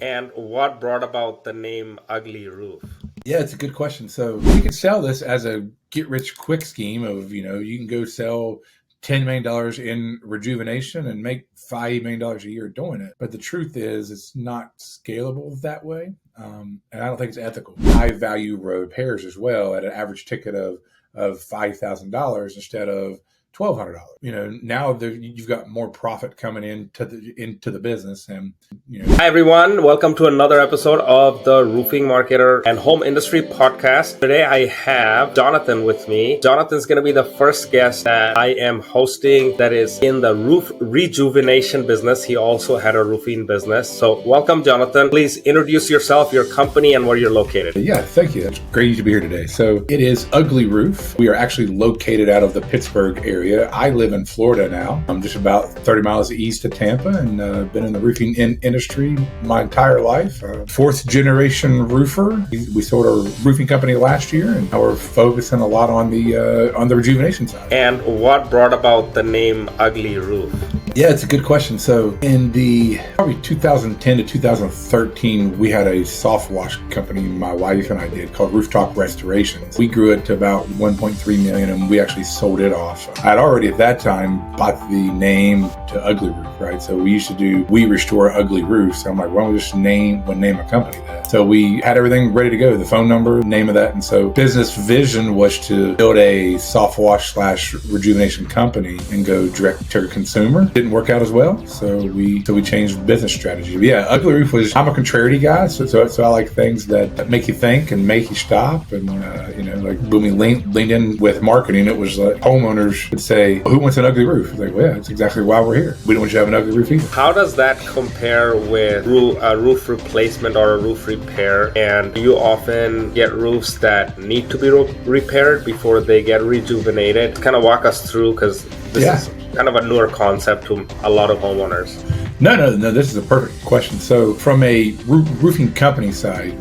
And what brought about the name Ugly Roof? Yeah, it's a good question. So you can sell this as a get rich quick scheme of, you can go sell $10 million in rejuvenation and make $5 million a year doing it. But the truth is it's not scalable that way. And I don't think it's ethical. I value repairs as well at an average ticket of $5,000 instead of $1,200. Now you've got more profit coming into the business, and Hi everyone, welcome to another episode of the Roofing Marketer and Home Industry Podcast. Today I have Jonathan with me. Jonathan's going to be the first guest that I am hosting that is in the roof rejuvenation business. He also had a roofing business. So welcome, Jonathan. Please introduce yourself, your company, and where you're located. Yeah, thank you. It's great to be here today. So it is Ugly Roof. We are actually located out of the Pittsburgh area. I live in Florida now. I'm just about 30 miles east of Tampa, and been in the roofing industry my entire life. Fourth generation roofer. We sold our roofing company last year, and now we're focusing a lot on the rejuvenation side. And what brought about the name Ugly Roof? Yeah, it's a good question. So in the probably 2010 to 2013, we had a soft wash company my wife and I did called Rooftop Restorations. We grew it to about 1.3 million, and we actually sold it off. I'd already at that time bought the name to Ugly Roof, right? So we used to do We Restore Ugly Roofs. So I'm like, why don't we just name a company that? So we had everything ready to go, the phone number, name of that. And so business vision was to build a soft wash / rejuvenation company and go direct to consumer. Didn't work out as well. So we changed business strategy. But yeah, Ugly Roof was, I'm a contrary guy. So I like things that make you think and make you stop. And, like when we leaned in with marketing, it was like homeowners would say, who wants an ugly roof? It's like, well, yeah, that's exactly why we're here. We don't want you to have an ugly roof either. How does that compare with a roof replacement or a roof repair? And do you often get roofs that need to be repaired before they get rejuvenated? Kind of walk us through, because this is kind of a newer concept to a lot of homeowners. No, this is a perfect question. So from a roofing company side,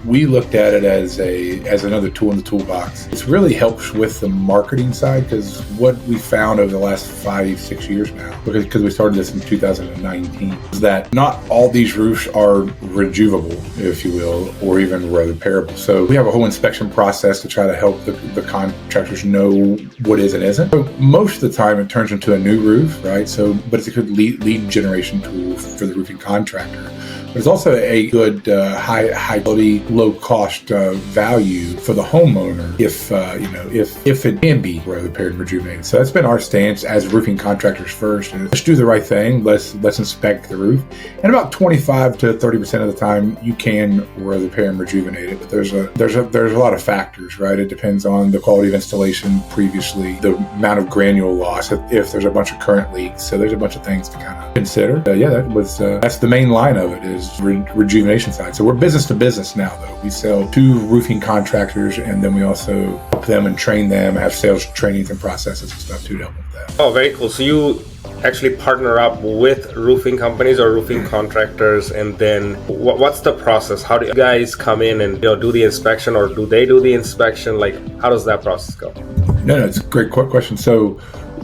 we looked at it as another tool in the toolbox. It really helps with the marketing side, because what we found over the last 5-6 years now, because we started this in 2019, is that not all these roofs are rejuvable, if you will, or even repairable. So we have a whole inspection process to try to help the contractors know what is and isn't. So most of the time it turns into a new roof, right? So, but it's a good lead generation tool for the roofing contractor. There's also a good high quality, low cost value for the homeowner if it can be repaired and rejuvenated. So that's been our stance as roofing contractors first. And let's do the right thing. Let's inspect the roof. And about 25 to 30% of the time you can repair and rejuvenate it. But there's a lot of factors, right? It depends on the quality of installation previously, the amount of granule loss, if there's a bunch of current leaks. So there's a bunch of things to kind of consider. That's the main line of it is rejuvenation side. So we're business to business now, though. We sell to roofing contractors, and then we also help them and train them, have sales trainings and processes and stuff too to help with that. Oh, very cool. So you actually partner up with roofing companies or roofing contractors, and then what's the process? How do you guys come in and do the inspection, or do they do the inspection? Like, how does that process go? No, it's a great question. So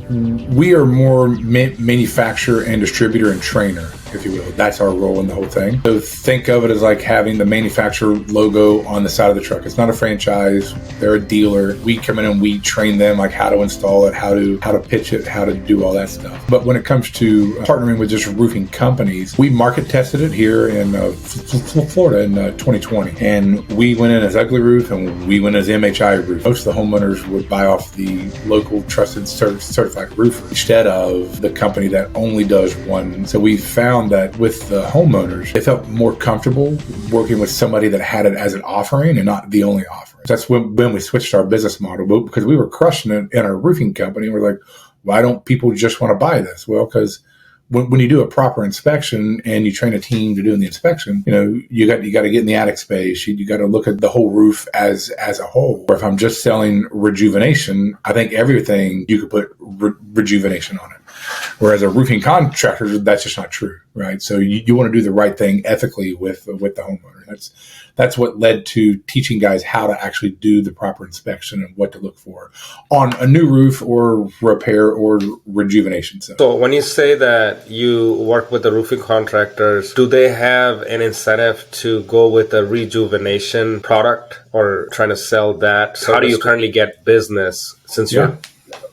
we are more manufacturer and distributor and trainer, if you will. That's our role in the whole thing. So think of it as like having the manufacturer logo on the side of the truck. It's not a franchise. They're a dealer. We come in and we train them like how to install it, how to pitch it, how to do all that stuff. But when it comes to partnering with just roofing companies, we market tested it here in Florida in 2020. And we went in as Ugly Roof and we went as MHI Roof. Most of the homeowners would buy off the local trusted certified roofer instead of the company that only does one. So we found that with the homeowners, they felt more comfortable working with somebody that had it as an offering and not the only offering. That's when we switched our business model, because we were crushing it in our roofing company. We're like, why don't people just want to buy this? Well, because when you do a proper inspection and you train a team to do the inspection, you got to get in the attic space. You got to look at the whole roof as a whole. Or if I'm just selling rejuvenation, I think everything you could put rejuvenation on it. Whereas a roofing contractor, that's just not true, right? So you want to do the right thing ethically with the homeowner. That's what led to teaching guys how to actually do the proper inspection and what to look for on a new roof or repair or rejuvenation. So when you say that you work with the roofing contractors, do they have an incentive to go with a rejuvenation product or trying to sell that? So how do you currently get business since you're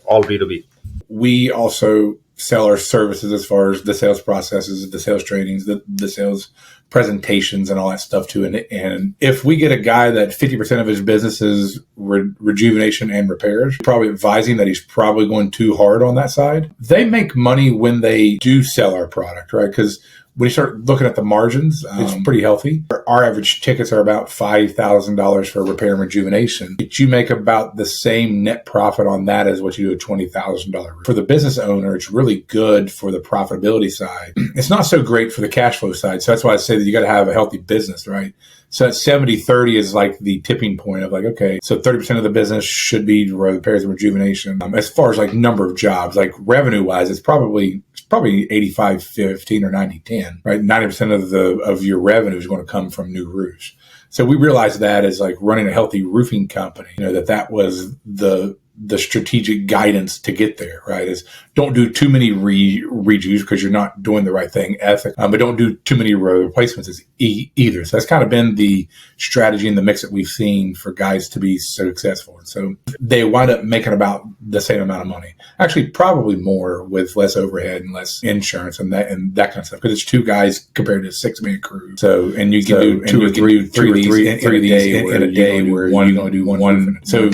all B2B? We also sell our services as far as the sales processes, the sales trainings, the sales presentations and all that stuff too. And if we get a guy that 50% of his business is rejuvenation and repairs, probably advising that he's probably going too hard on that side. They make money when they do sell our product, right? Because when you start looking at the margins, it's pretty healthy. Our average tickets are about $5,000 for repair and rejuvenation. But you make about the same net profit on that as what you do a $20,000. For the business owner, it's really good for the profitability side. It's not so great for the cash flow side. So that's why I say that you got to have a healthy business, right? So that 70-30 is like the tipping point of like, okay, so 30% of the business should be repairs and rejuvenation. As far as like number of jobs, like revenue wise, it's probably 85-15 or 90-10, right? 90% of your revenue is going to come from new roofs. So we realized that as like running a healthy roofing company, that was the strategic guidance to get there, right? Is don't do too many redos because you're not doing the right thing ethically, but don't do too many replacements either. So that's kind of been the strategy and the mix that we've seen for guys to be successful. And so they wind up making about the same amount of money, actually probably more with less overhead and less insurance and that kind of stuff. Because it's two guys compared to a 6-man crew. So, and you can do two or three of these in a day where you're going to do one. So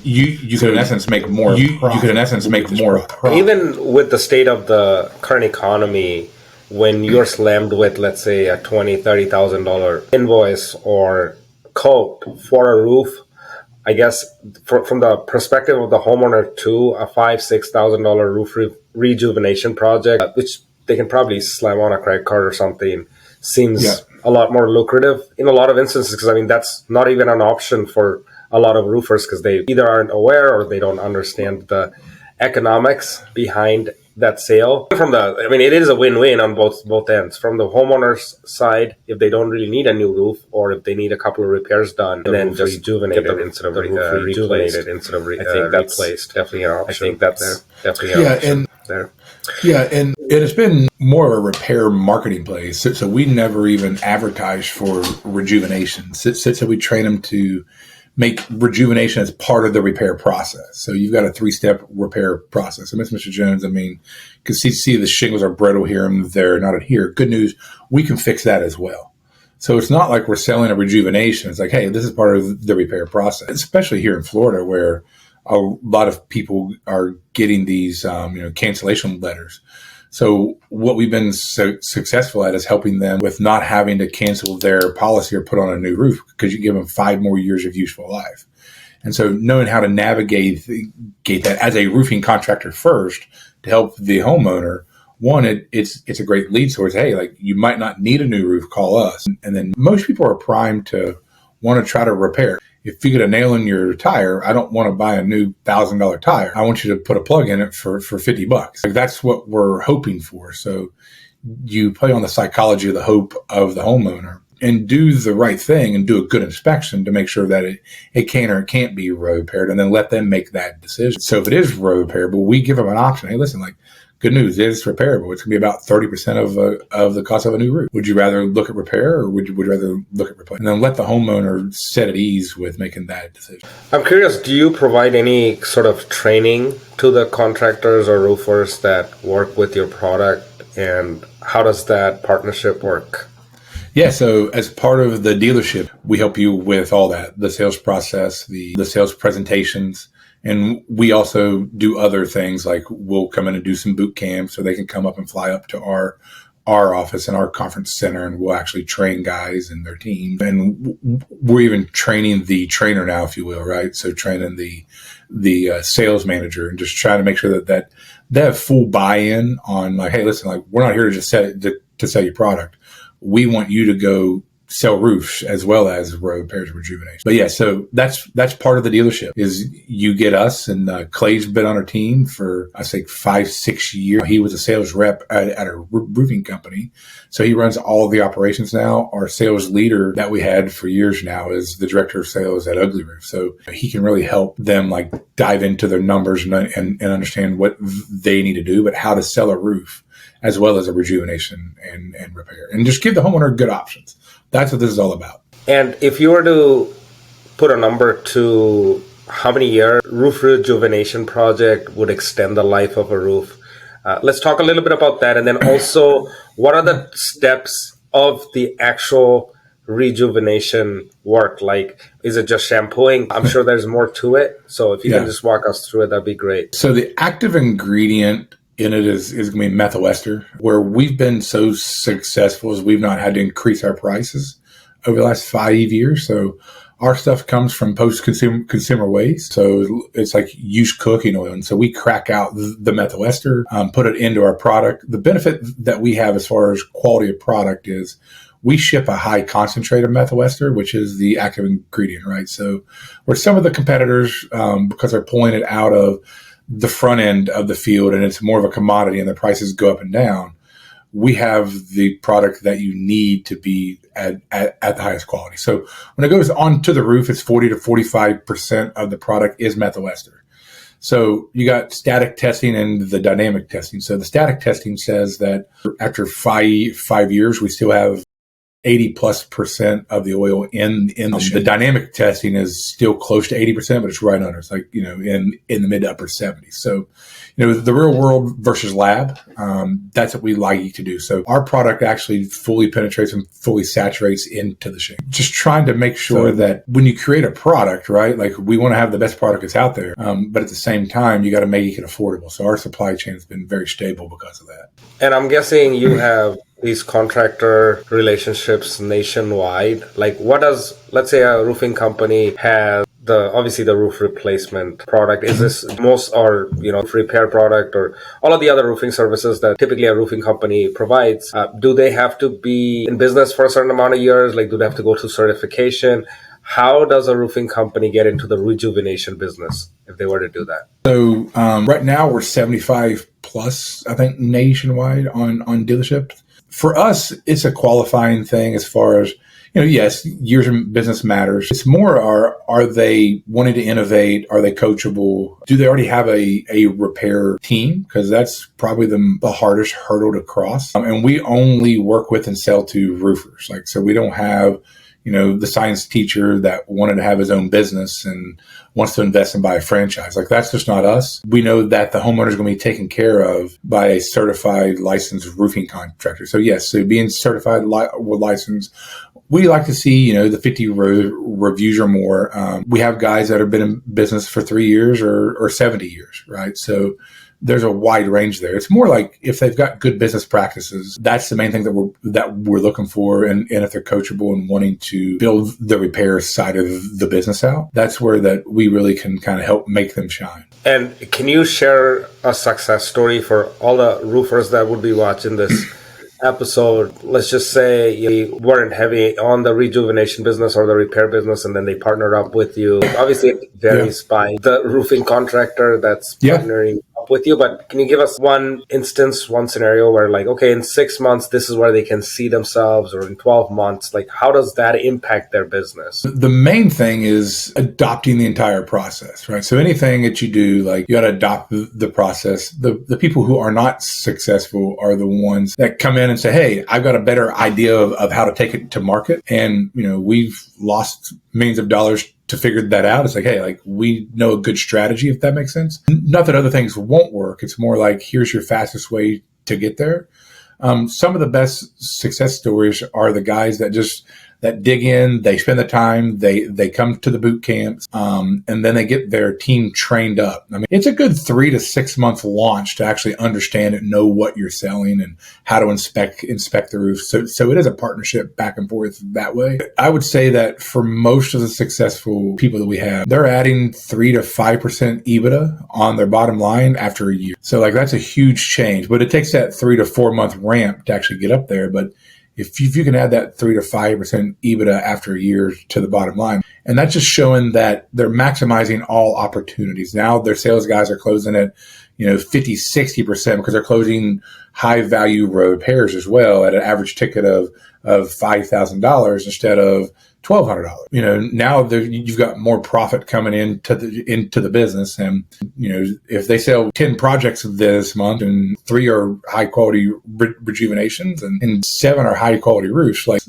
you could in essence make more. You could in essence make more profit. Even with the state of the current economy, when you're slammed with, let's say, a $20,000-$30,000 invoice or quote for a roof, I guess from the perspective of the homeowner too, a $5,000-$6,000 roof rejuvenation project, which they can probably slam on a credit card or something, seems a lot more lucrative in a lot of instances. Because I mean, that's not even an option for a lot of roofers because they either aren't aware or they don't understand the economics behind that sale. It is a win-win on both ends. From the homeowner's side, if they don't really need a new roof or if they need a couple of repairs done, and then just rejuvenate it instead of rejuvenated instead of replaced. Definitely an option. I think that's definitely an option there. Yeah, and it's been more of a repair marketing play. So we never even advertise for rejuvenation. So we train them to make rejuvenation as part of the repair process. So you've got a 3-step repair process. And Mr. Jones, can see the shingles are brittle here and there, not adhere. Good news, we can fix that as well. So it's not like we're selling a rejuvenation. It's like, hey, this is part of the repair process, especially here in Florida where a lot of people are getting these cancellation letters. So what we've been so successful at is helping them with not having to cancel their policy or put on a new roof because you give them 5 more years of useful life. And so knowing how to navigate that as a roofing contractor first to help the homeowner, one, it's a great lead source. Hey, like you might not need a new roof, call us. And then most people are primed to want to try to repair. If you get a nail in your tire, I don't want to buy a new $1,000 tire. I want you to put a plug in it for $50. Like that's what we're hoping for. So you play on the psychology of the hope of the homeowner and do the right thing and do a good inspection to make sure that it can or it can't be repaired, and then let them make that decision. So if it is repairable, we give them an option. Hey, listen, like good news, it's repairable. It's going to be about 30% of the cost of a new roof. Would you rather look at repair or would you rather look at replace? And then let the homeowner set at ease with making that decision. I'm curious, do you provide any sort of training to the contractors or roofers that work with your product? And how does that partnership work? Yeah, so as part of the dealership, we help you with all that, the sales process, the sales presentations. And we also do other things like we'll come in and do some boot camps so they can come up and fly up to our office and our conference center, and we'll actually train guys and their team. And we're even training the trainer now, if you will, right? So training the sales manager and just trying to make sure that they have full buy-in on like, hey, listen, like we're not here to just sell your product. We want you to go sell roofs as well as repairs and rejuvenation. But yeah, so that's part of the dealership is you get us, and Clay's been on our team for, I think, 5-6 years. He was a sales rep at a roofing company. So he runs all of the operations now. Our sales leader that we had for years now is the director of sales at Ugly Roof. So he can really help them like dive into their numbers and understand what they need to do, but how to sell a roof as well as a rejuvenation and repair, and just give the homeowner good options. That's what this is all about. And if you were to put a number to how many years roof rejuvenation project would extend the life of a roof, let's talk a little bit about that. And then also, what are the steps of the actual rejuvenation work? Like, is it just shampooing? I'm sure there's more to it. So if you can just walk us through it, that'd be great. So the active ingredient in it is going to be methyl ester. Where we've been so successful is we've not had to increase our prices over the last 5 years. So our stuff comes from post-consumer waste. So it's like used cooking oil. And so we crack out the methyl ester, put it into our product. The benefit that we have as far as quality of product is we ship a high concentrate of methyl ester, which is the active ingredient, right? So where some of the competitors, because they're pulling it out of the front end of the field and it's more of a commodity and the prices go up and down, we have the product that you need to be at the highest quality. So when it goes onto the roof, it's 40 to 45% of the product is methyl ester. So you got static testing and the dynamic testing. So the static testing says that after five years, we still have 80+% of the oil in the ship. The dynamic testing is still close to 80%, but it's right under. It's like, in the mid to upper 70s. So, the real world versus lab, that's what we like to do. So our product actually fully penetrates and fully saturates into the ship. Just trying to make sure that when you create a product, right, like we want to have the best product that's out there. But at the same time, you got to make it affordable. So our supply chain has been very stable because of that. And I'm guessing you have these contractor relationships nationwide. Like, what does, let's say a roofing company has obviously the roof replacement product. Is this most or, repair product or all of the other roofing services that typically a roofing company provides? Do they have to be in business for a certain amount of years? Like, do they have to go through certification? How does a roofing company get into the rejuvenation business if they were to do that? So right now we're 75 plus, I think, nationwide on dealerships. For us, it's a qualifying thing as far as, yes, years in business matters. It's more, are they wanting to innovate? Are they coachable? Do they already have a repair team? Because that's probably the hardest hurdle to cross. And we only work with and sell to roofers. So we don't have, the science teacher that wanted to have his own business and wants to invest and buy a franchise. That's just not us. We know that the homeowner is going to be taken care of by a certified licensed roofing contractor. So yes, so being certified with license, we like to see, the 50 reviews or more. We have guys that have been in business for 3 years or 70 years, right? So there's a wide range there. It's more like if they've got good business practices, that's the main thing that we're looking for. And if they're coachable and wanting to build the repair side of the business out, that's where that we really can kind of help make them shine. And can you share a success story for all the roofers that would be watching this episode? Let's just say you weren't heavy on the rejuvenation business or the repair business, and then they partnered up with you. Obviously, it varies by the roofing contractor that's partnering up with you, but can you give us one instance, one scenario where in 6 months, this is where they can see themselves, or in 12 months, how does that impact their business? The main thing is adopting the entire process, right? So anything that you do, you got to adopt the process. The people who are not successful are the ones that come in and say, hey, I've got a better idea of how to take it to market. And, we've lost millions of dollars to figure that out. It's hey, we know a good strategy, if that makes sense. Not that other things won't work. It's more here's your fastest way to get there. Some of the best success stories are the guys that dig in, they spend the time, they come to the boot camps, and then they get their team trained up. It's a good 3 to 6 month launch to actually understand and know what you're selling and how to inspect the roof. So it is a partnership back and forth that way. I would say that for most of the successful people that we have, they're adding 3 to 5% EBITDA on their bottom line after a year. So that's a huge change, but it takes that 3 to 4 month ramp to actually get up there. But if you can add that 3 to 5% EBITDA after a year to the bottom line, and that's just showing that they're maximizing all opportunities. Now their sales guys are closing at 50, 60% because they're closing high value repairs as well at an average ticket of $5,000 instead of $1,200. Now you've got more profit coming into the business, and if they sell 10 projects this month and 3 are high quality rejuvenations and 7 are high quality roofs, like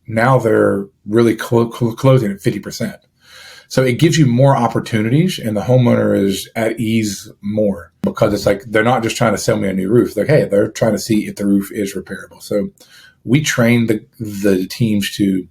now they're really closing at 50%. So it gives you more opportunities, and the homeowner is at ease more because it's like they're not just trying to sell me a new roof. They're trying to see if the roof is repairable. So we train the teams to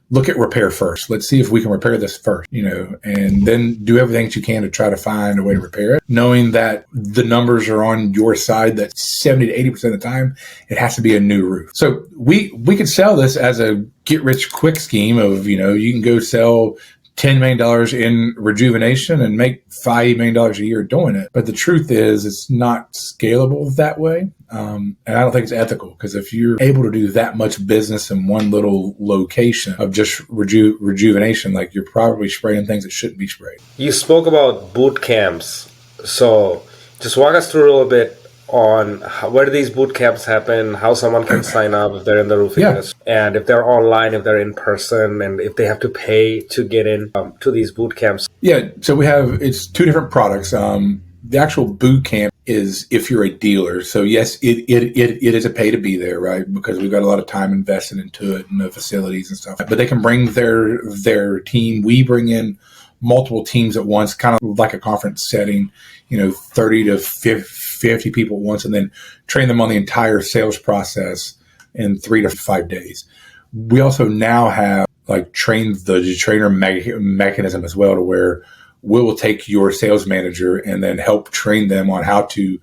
look at repair first. Let's see if we can repair this first, and then do everything that you can to try to find a way to repair it, knowing that the numbers are on your side, that 70 to 80% of the time, it has to be a new roof. So we could sell this as a get rich quick scheme of, you can go sell $10 million in rejuvenation and make $5 million a year doing it. But the truth is it's not scalable that way. And I don't think it's ethical, because if you're able to do that much business in one little location of just rejuvenation, like you're probably spraying things that shouldn't be sprayed. You spoke about boot camps. So just walk us through a little bit on where do these boot camps happen, how someone can sign up if they're in the roofing industry, and if they're online, if they're in person, and if they have to pay to get in to these boot camps. Yeah, so it's 2 different products. The actual boot camp is if you're a dealer. So yes, it is a pay to be there, right? Because we've got a lot of time invested into it and the facilities and stuff. But they can bring their team. We bring in multiple teams at once, kind of like a conference setting, 30 to 50 people at once, and then train them on the entire sales process in 3 to 5 days. We also now have trained the trainer mechanism as well, to where we will take your sales manager and then help train them on how to,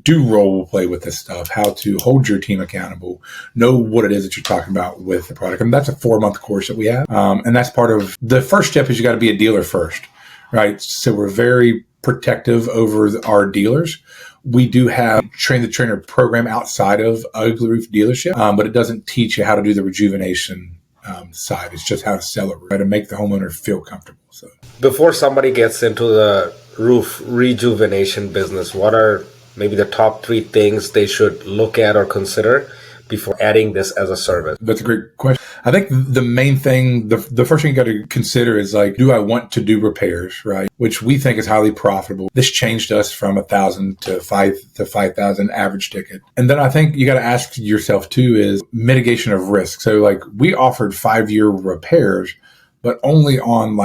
do role play with this stuff, how to hold your team accountable, know what it is that you're talking about with the product. And that's a 4-month course that we have. And that's part of the first step is you got to be a dealer first, right? So we're very protective over our dealers. We do have train the trainer program outside of Ugly Roof dealership, but it doesn't teach you how to do the rejuvenation side. It's just how to sell it, right, to make the homeowner feel comfortable. So before somebody gets into the roof rejuvenation business, what are maybe the top 3 things they should look at or consider before adding this as a service? That's a great question. I think the main thing, the first thing you got to consider is do I want to do repairs, right? Which we think is highly profitable. This changed us from 1,000 to 5,000 average ticket. And then I think you got to ask yourself too is mitigation of risk. So we offered 5-year repairs, but only on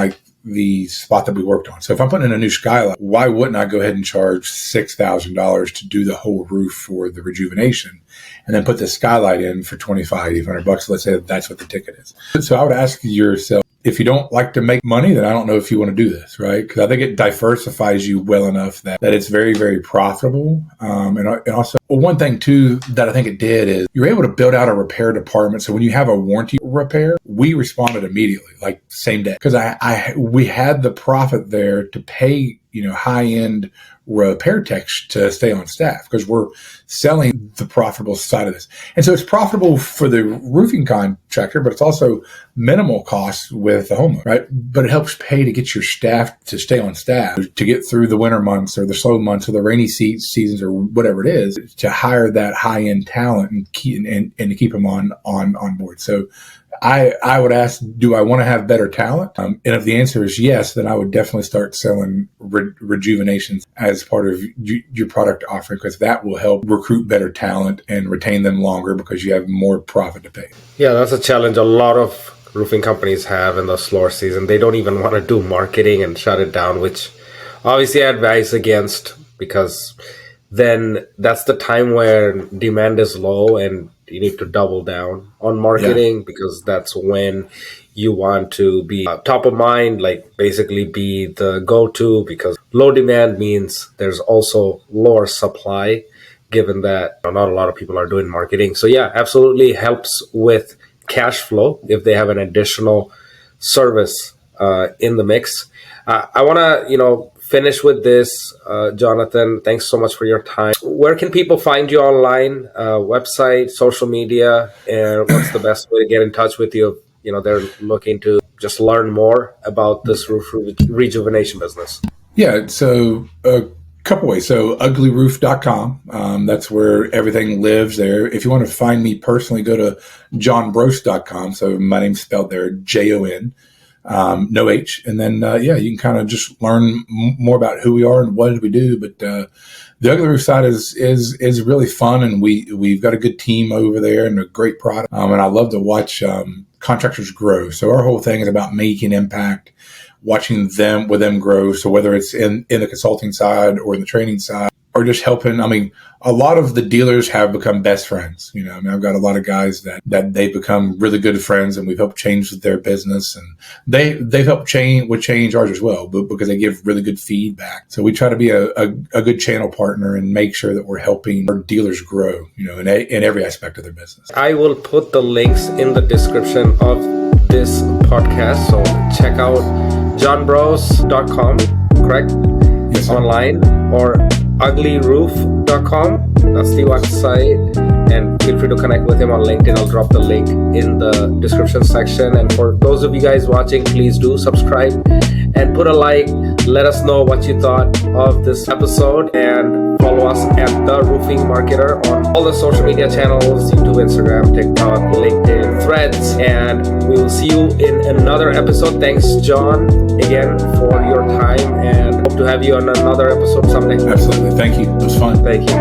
the spot that we worked on. So if I'm putting in a new skylight, why wouldn't I go ahead and charge $6,000 to do the whole roof for the rejuvenation, and then put the skylight in for $2,500? Let's say that's what the ticket is. So I would ask yourself, if you don't like to make money, then I don't know if you want to do this, right? Because I think it diversifies you well enough that it's very, very profitable. And also, one thing too that I think it did is you're able to build out a repair department. So when you have a warranty repair, we responded immediately, same day, because we had the profit there to pay high-end repair techs to stay on staff, because we're selling the profitable side of this. And so it's profitable for the roofing contractor, but it's also minimal costs with the homeowner, right? But it helps pay to get your staff to stay on staff, to get through the winter months or the slow months or the rainy seasons or whatever it is, to hire that high-end talent and to keep them on board. So I would ask, do I want to have better talent? And if the answer is yes, then I would definitely start selling rejuvenations as part of your product offering, because that will help recruit better talent and retain them longer because you have more profit to pay. Yeah, that's a challenge a lot of roofing companies have in the slower season. They don't even want to do marketing and shut it down, which obviously I advise against, because then that's the time where demand is low and you need to double down on marketing, because that's when you want to be top of mind, basically be the go-to, because low demand means there's also lower supply, given that not a lot of people are doing marketing. So yeah, absolutely helps with cash flow if they have an additional service in the mix. I want to, finish with this, Jonathan, thanks so much for your time. Where can people find you online? Website, social media, and what's the best way to get in touch with you? You know, they're looking to just learn more about this roof rejuvenation business. Yeah, so a couple ways. So uglyroof.com, that's where everything lives there. If you want to find me personally, go to johnbroce.com. So my name's spelled there, Jon, no H. And then, you can kind of just learn more about who we are and what we do. But the Ugly Roof side is really fun, and we've got a good team over there and a great product. And I love to watch contractors grow. So our whole thing is about making impact, watching them grow. So whether it's in the consulting side or in the training side, or just helping. I mean, a lot of the dealers have become best friends. You know, I mean, I've got a lot of guys that they've become really good friends, and we've helped change their business, and they've helped change ours as well, but because they give really good feedback. So we try to be a good channel partner and make sure that we're helping our dealers grow, you know, in every aspect of their business. I will put the links in the description of this podcast, so check out johnbroce.com, correct? Yes, sir. Online, or uglyroof.com. That's the website. And feel free to connect with him on LinkedIn. I'll drop the link in the description section. And for those of you guys watching, please do subscribe and put a like. Let us know what you thought of this episode, and follow us at The Roofing Marketer on all the social media channels: YouTube, Instagram, TikTok, LinkedIn, Threads. And we will see you in another episode. Thanks, John, again for your time, and hope to have you on another episode someday. Absolutely. Thank you. It was fun. Thank you.